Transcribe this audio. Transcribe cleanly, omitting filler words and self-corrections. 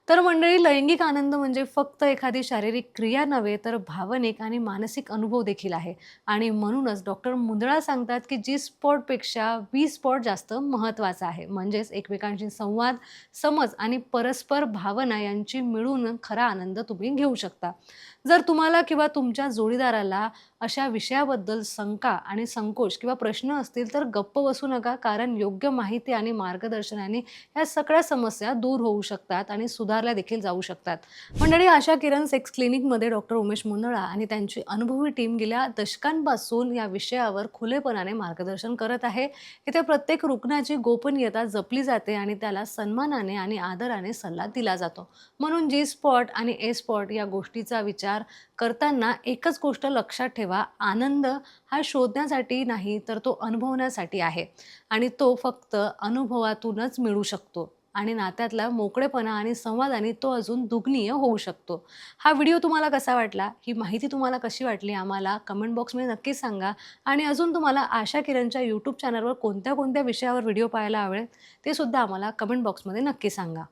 तर मंडळी लैंगिक आनंद म्हणजे फक्त एखादी शारीरिक क्रिया नव्हे, तर भावनिक आणि मानसिक अनुभव देखील आहे. आणि म्हणूनच डॉक्टर मुंदळा सांगतात, की जी स्पॉटपेक्षा बी स्पॉट जास्त महत्त्वाचा आहे. म्हणजेच एकमेकांशी संवाद, समज आणि परस्पर भावना यांची मिळून खरा आनंद तुम्ही घेऊ शकता. जर तुम्हाला किंवा तुमच्या जोडीदाराला अशा विषयाबद्दल शंका आणि संकोच किंवा प्रश्न असतील, तर गप्प बसू नका. कारण योग्य माहिती आणि मार्गदर्शनाने ह्या सगळ्या समस्या दूर होऊ शकतात आणि सुधारल्या देखील जाऊ शकतात. मंडळी, आशा किरण सेक्स क्लिनिकमध्ये डॉक्टर उमेश मुंदळा आणि त्यांची अनुभवी टीम गेल्या दशकांपासून या विषयावर खुलेपणाने मार्गदर्शन करत आहे. इथे प्रत्येक रुग्णाची गोपनीयता जपली जाते आणि त्याला सन्मानाने आणि आदराने सल्ला दिला जातो. म्हणून जी स्पॉट आणि ए स्पॉट या गोष्टीचा विचार करताना एकच गोष्ट लक्षात ठेवा, आनंद हा शोधण्यासाठी नाही, तर तो अनुभवण्यासाठी आहे. आणि तो फक्त अनुभवातूनच मिळू शकतो आणि नात्यातला मोकळेपणा आणि संवादाने तो अजून दुग्नीय होऊ शकतो. हा व्हिडिओ तुम्हाला कसा वाटला? ही माहिती तुम्हाला कशी वाटली? आम्हाला कमेंट बॉक्समध्ये नक्कीच सांगा. आणि अजून तुम्हाला आशा किरणच्या यूट्यूब चॅनलवर कोणत्या-कोणत्या विषयावर व्हिडिओ पाहायला आवडेल, ते सुद्धा आम्हाला कमेंट बॉक्समध्ये नक्की सांगा.